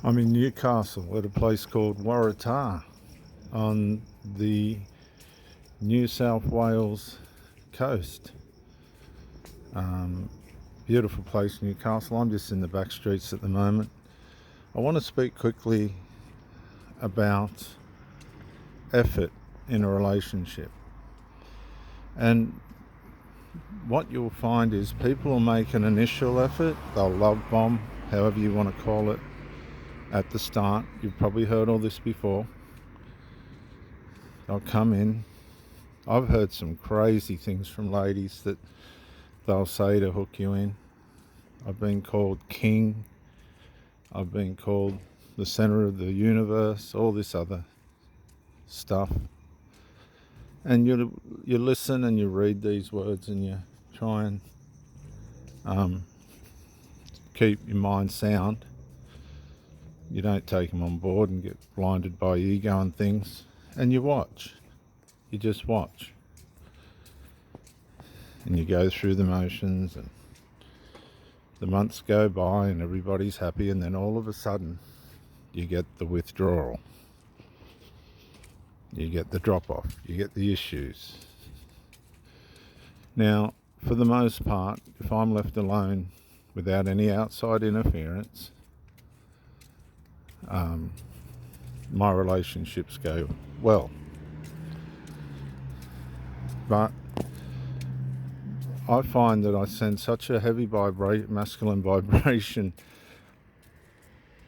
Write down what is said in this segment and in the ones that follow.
I'm in Newcastle at a place called Waratah on the New South Wales coast. Beautiful place, Newcastle. I'm just in the back streets at the moment. I want to speak quickly about effort in a relationship. And what you'll find is people will make an initial effort, they'll love bomb, however you want to call it, at the start. You've probably heard all this before. They'll come in. I've heard some crazy things from ladies that they'll say to hook you in. I've been called king. I've been called the center of the universe, all this other stuff. And you listen and you read these words and you try and keep your mind sound. You don't take them on board and get blinded by ego and things. And you watch. You just watch. And you go through the motions and the months go by and everybody's happy, and then all of a sudden you get the withdrawal. You get the drop-off. You get the issues. Now, for the most part, if I'm left alone without any outside interference, my relationships go well. But I find that I send such a heavy masculine vibration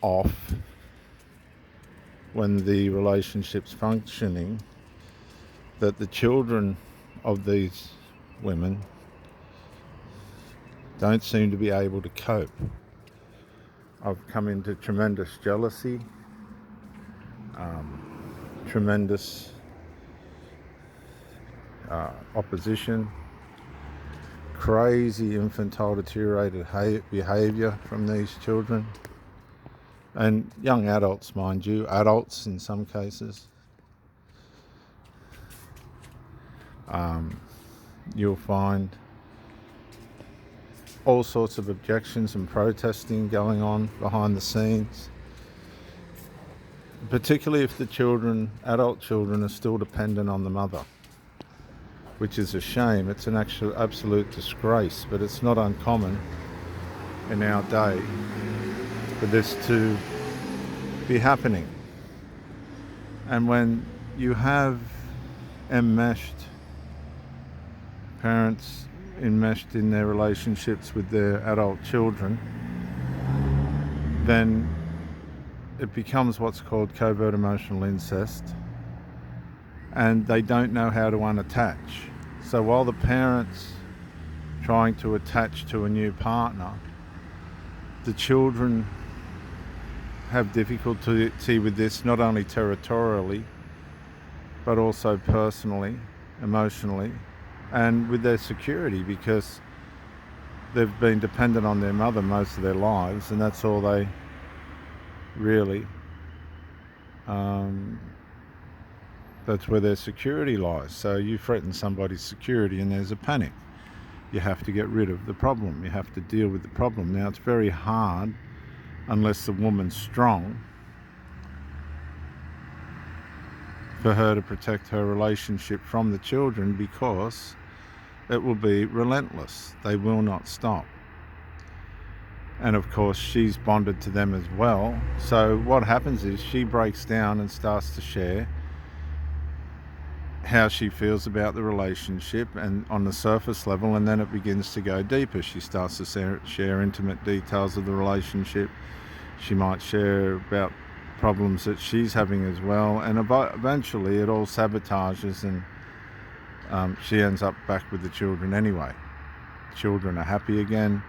off when the relationship's functioning that the children of these women don't seem to be able to cope. I've come into tremendous jealousy, tremendous opposition, crazy infantile deteriorated behaviour from these children, and young adults, mind you, adults in some cases. You'll find all sorts of objections and protesting going on behind the scenes, particularly if the adult children are still dependent on the mother, which is a shame. It's an actual absolute disgrace, but it's not uncommon in our day for this to be happening. And when you have parents enmeshed in their relationships with their adult children, then it becomes what's called covert emotional incest, and they don't know how to unattach. So while the parents trying to attach to a new partner, the children have difficulty with this, not only territorially but also personally, emotionally, and with their security, because they've been dependent on their mother most of their lives, and that's all they really that's where their security lies. So you threaten somebody's security and there's a panic. You have to get rid of the problem. You have to deal with the problem. Now, it's very hard unless the woman's strong for her to protect her relationship from the children, because it will be relentless. They will not stop. And of course, she's bonded to them as well. So what happens is she breaks down and starts to share how she feels about the relationship, and on the surface level, and then it begins to go deeper. She starts to share intimate details of the relationship. She might share about problems that she's having as well, and eventually it all sabotages, and she ends up back with the children anyway. Children are happy again,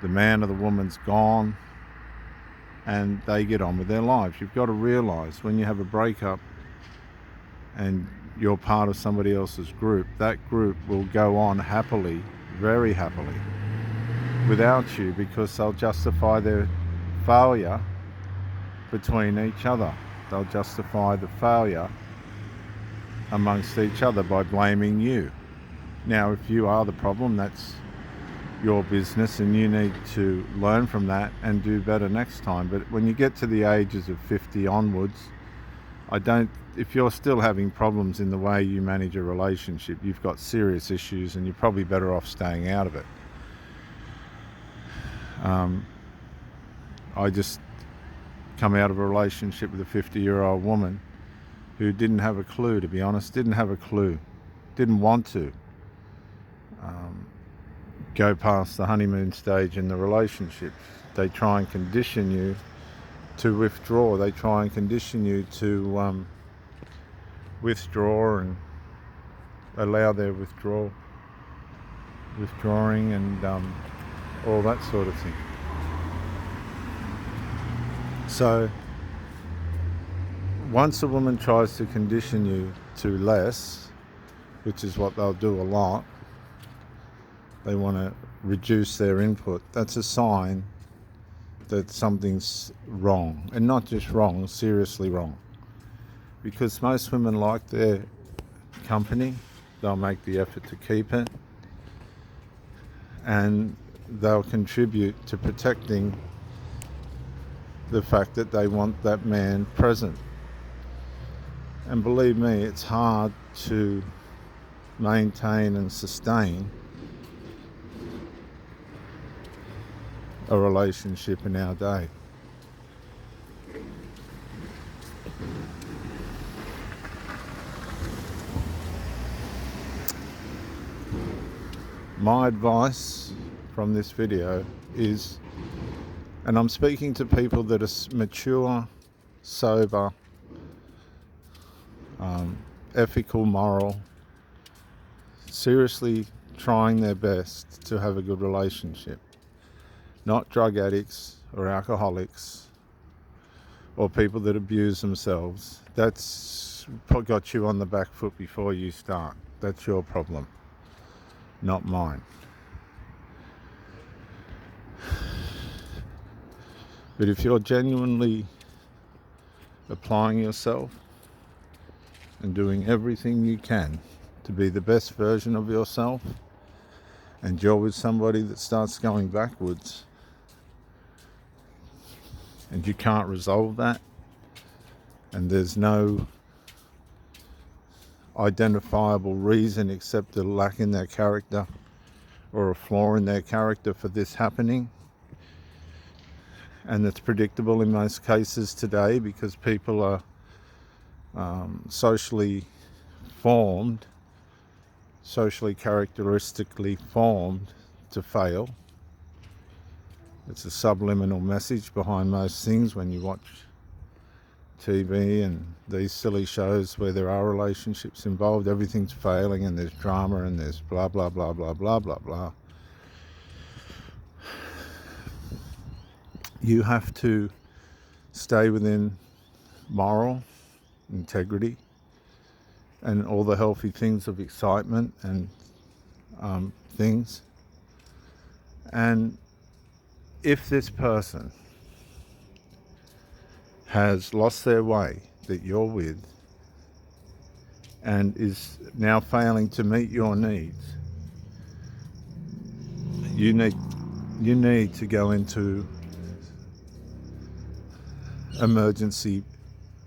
the man or the woman's gone, and they get on with their lives. You've got to realise, when you have a breakup and you're part of somebody else's group, that group will go on happily, very happily, without you, because they'll justify their failure between each other. They'll justify the failure amongst each other by blaming you. Now, if you are the problem, that's your business, and you need to learn from that and do better next time. But when you get to the ages of 50 onwards, if you're still having problems in the way you manage a relationship, you've got serious issues and you're probably better off staying out of it. I just come out of a relationship with a 50-year-old woman who didn't have a clue, to be honest, didn't want to go past the honeymoon stage in the relationship. They try and condition you to withdraw. They try and condition you to withdraw and allow their withdrawing and all that sort of thing. So once a woman tries to condition you to less, which is what they'll do a lot, they want to reduce their input, that's a sign that something's wrong. And not just wrong, seriously wrong. Because most women like their company, they'll make the effort to keep it, and they'll contribute to protecting the fact that they want that man present. And believe me, it's hard to maintain and sustain a relationship in our day. My advice from this video is, and I'm speaking to people that are mature, sober, ethical, moral, seriously trying their best to have a good relationship. Not drug addicts or alcoholics or people that abuse themselves. That's got you on the back foot before you start. That's your problem, not mine. But if you're genuinely applying yourself and doing everything you can to be the best version of yourself, and you're with somebody that starts going backwards, and you can't resolve that, and there's no identifiable reason except a lack in their character or a flaw in their character for this happening, and it's predictable in most cases today because people are socially characteristically formed to fail. It's a subliminal message behind most things when you watch TV and these silly shows where there are relationships involved. Everything's failing and there's drama and there's blah, blah, blah, blah, blah, blah, blah. You have to stay within moral integrity and all the healthy things of excitement and things. And if this person has lost their way that you're with and is now failing to meet your needs, you need to go into emergency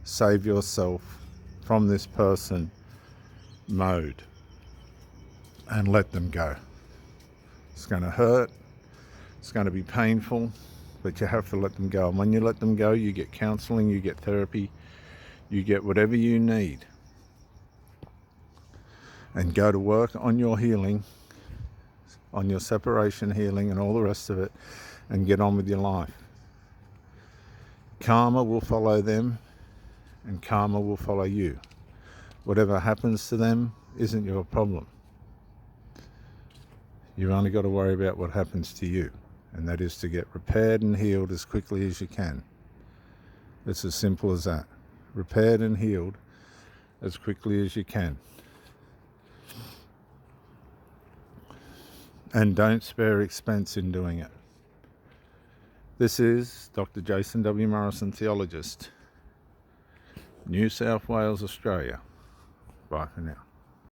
save yourself from this person mode and let them go. It's going to hurt, it's going to be painful, but you have to let them go. And when you let them go, you get counseling, you get therapy, you get whatever you need, and go to work on your healing, on your separation healing and all the rest of it, and get on with your life. Karma will follow them and karma will follow you. Whatever happens to them isn't your problem. You've only got to worry about what happens to you, and that is to get repaired and healed as quickly as you can. It's as simple as that. Repaired and healed as quickly as you can. And don't spare expense in doing it. This is Dr. Jason W. Morrison, Theologist, New South Wales, Australia. Bye for now.